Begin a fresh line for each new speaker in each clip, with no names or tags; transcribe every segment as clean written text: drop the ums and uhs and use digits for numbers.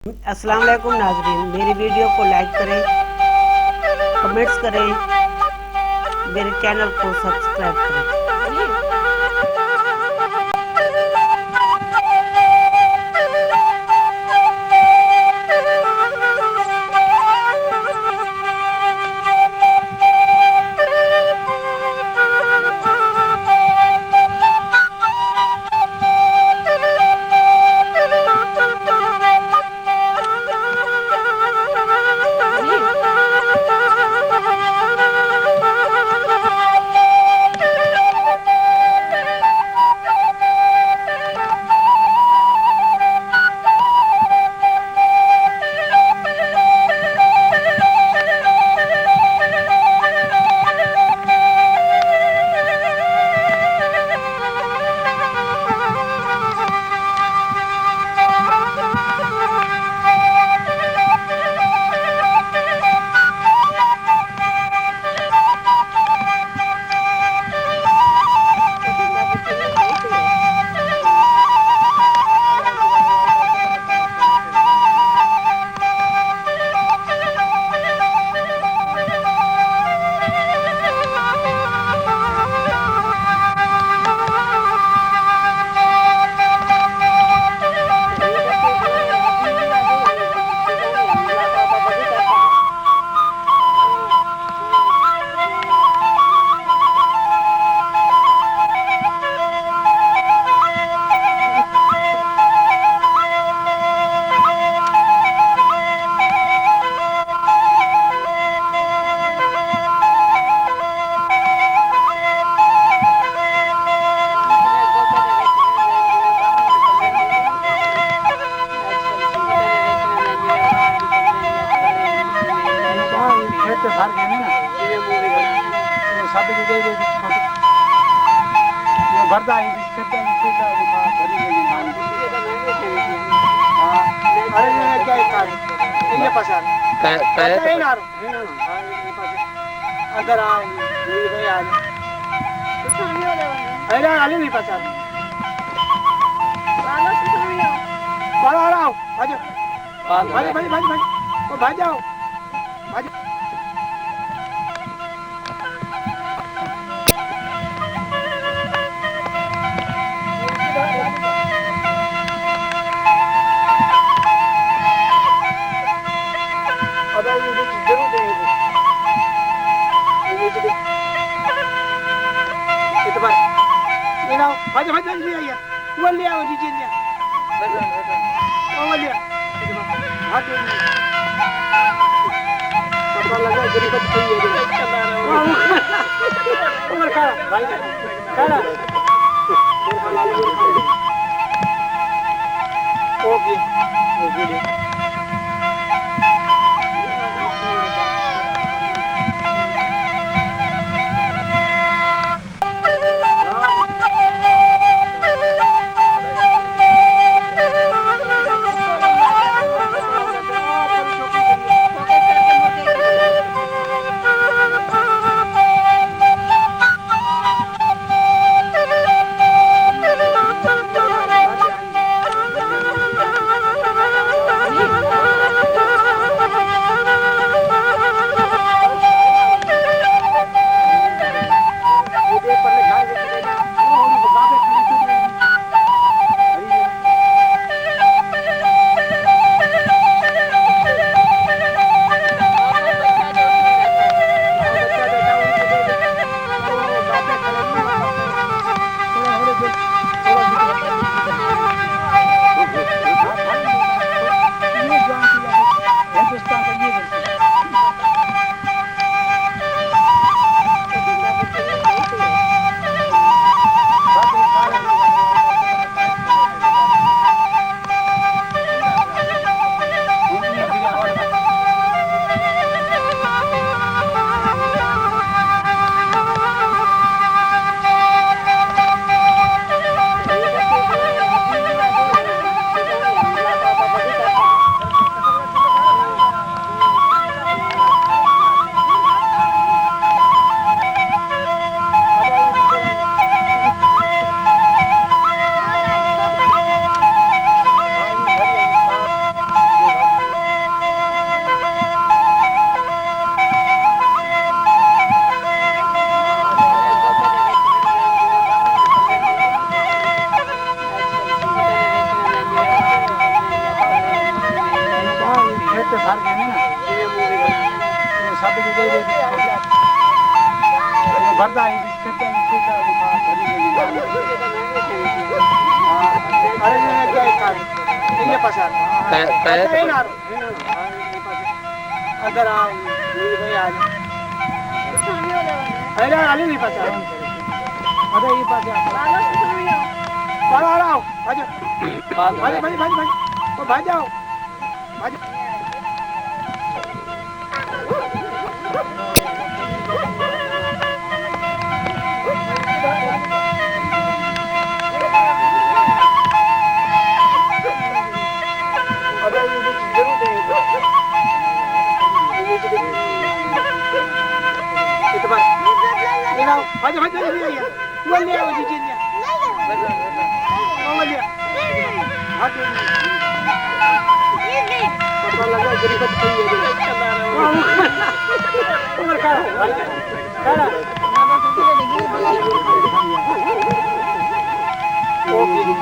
अस्सलाम वालेकुम नाज़रीन, मेरी वीडियो को लाइक करें, कमेंट्स करें, मेरे चैनल को सब्सक्राइब करें।
भरता है अरे ये पसार ये ना अंदर आ ये आ अरे आली नहीं पसार अरे ये पास आ रहा हूँ भाई भाई भाई भाई तो भाई जाओ भाई Hadi hadi hadi ya. Wali ya wajijnya. Wali ya. Hadi. Ini. Papa lagi jadi ketua ya. Umar kara. Kara. Oke. Ini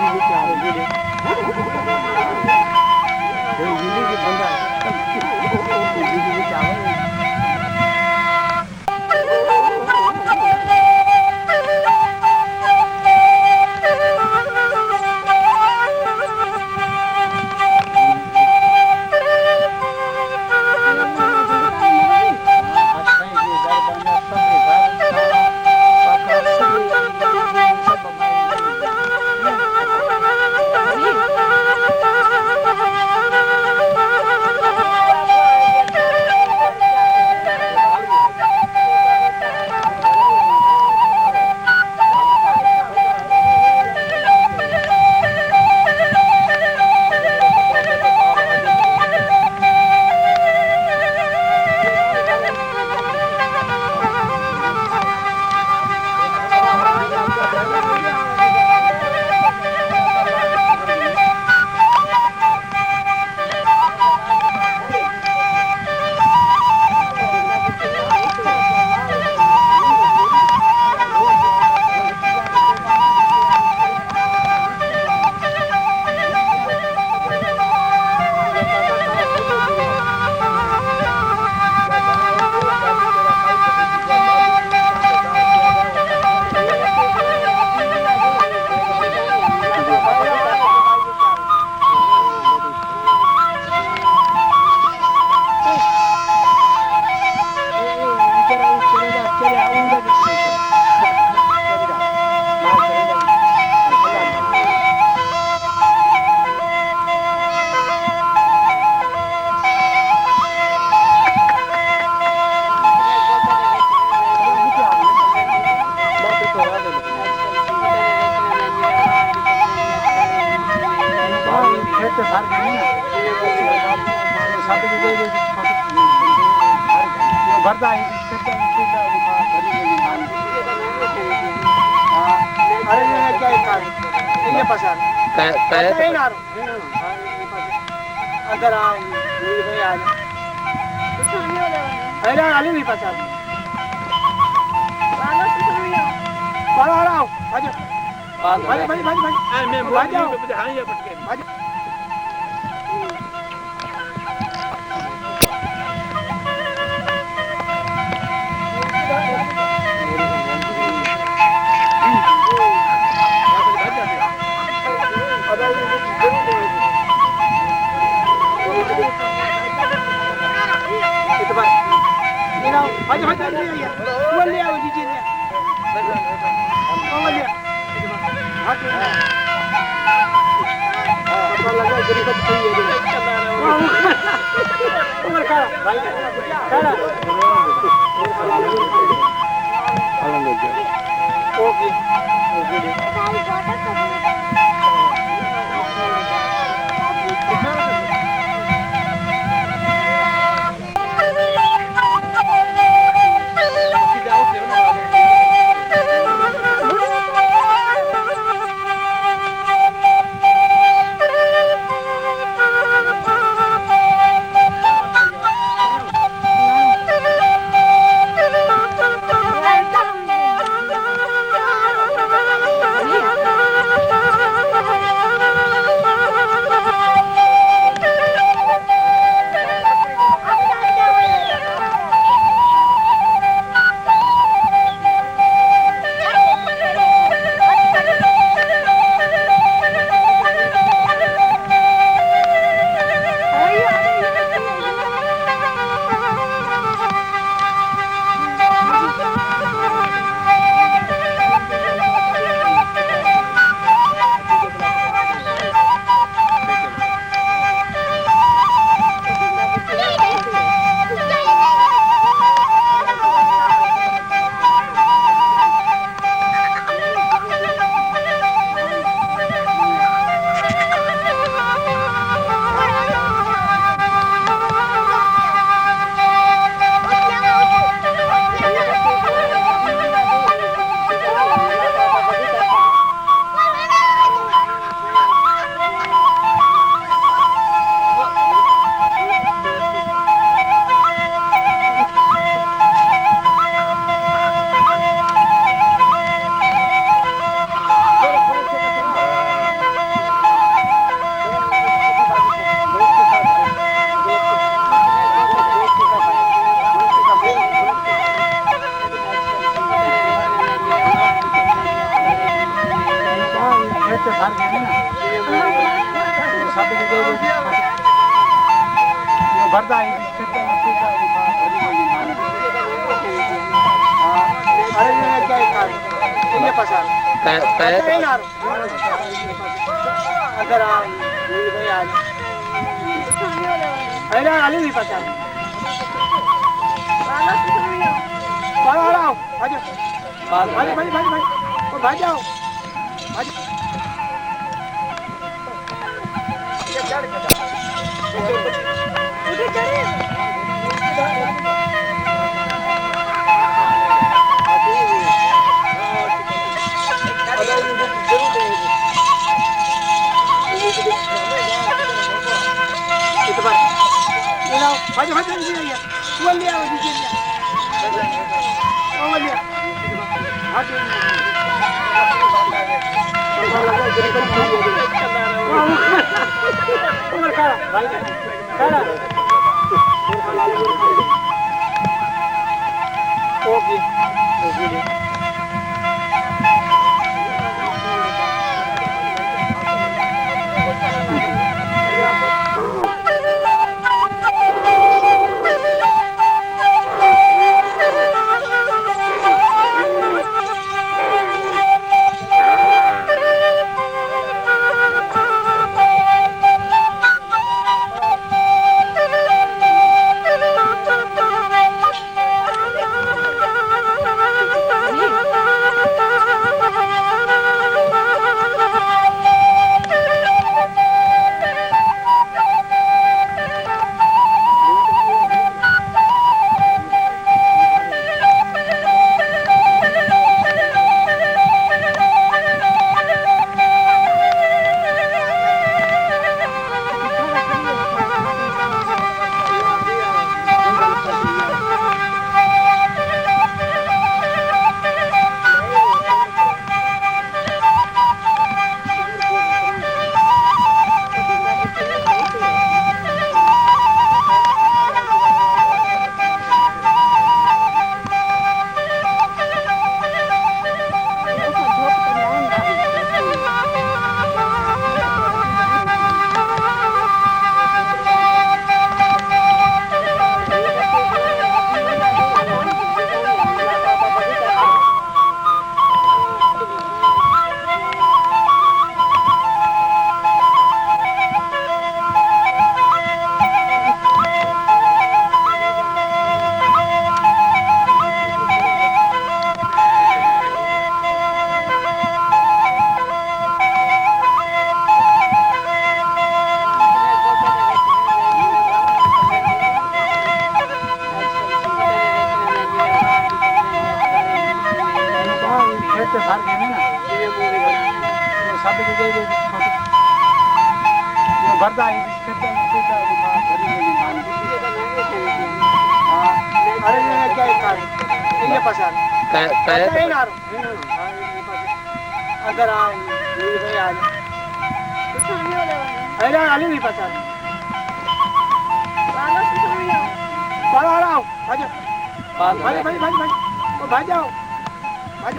benda. भरता है अरे ये पसार ये ना अंदर आ ये अरे आली नहीं पसार आ रहा हूँ भाई भाई भाई भाई मैं भाई जाओ भाई hadi hadi hadi ya. Wali ya wajijnya. Wali ya. Hadi. Papa lagi jadi ketua ya. Umar kara. Kara. Oke. भरता है अरे ये क्या है ये पसार है यार अगर आ ये भाई आ अरे आलू भी पसार आ रहा हूँ आजा भाई भाई भाई भाई ओ भाई जाओ भाई ये चढ़ उधर चढ़िए भाई भाई नहीं है वो लिया वो लिया वो लिया हाथ उमर खड़ा भाई खड़ा ओके से बाहर गए ना ये सब जगह ये भरता है अरे ये क्या है ये पसार है यार अगर आ ये आ अरे आलू भी पसार आ रहा हूँ आजा भाई भाई भाई भाई भाई जाओ भाई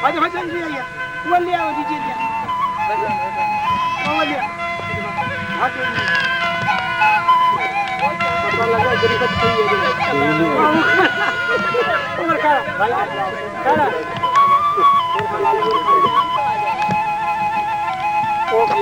भाई भाई चल लिया वो लिया वो दीजिए लिया वो लिया हाथ पता लगा गरीबत कोई है उमर खड़ा भाई खड़ा ओके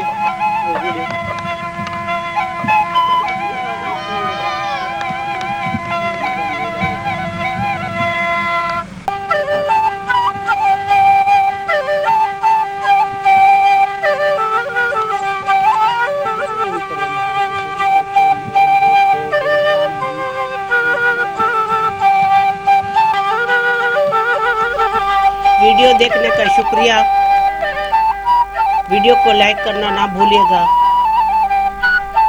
वीडियो देखने का शुक्रिया। वीडियो को लाइक करना ना भूलिएगा।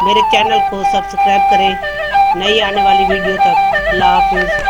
मेरे चैनल को सब्सक्राइब करें। नई आने वाली वीडियो तक अल्लाह हाफिज़।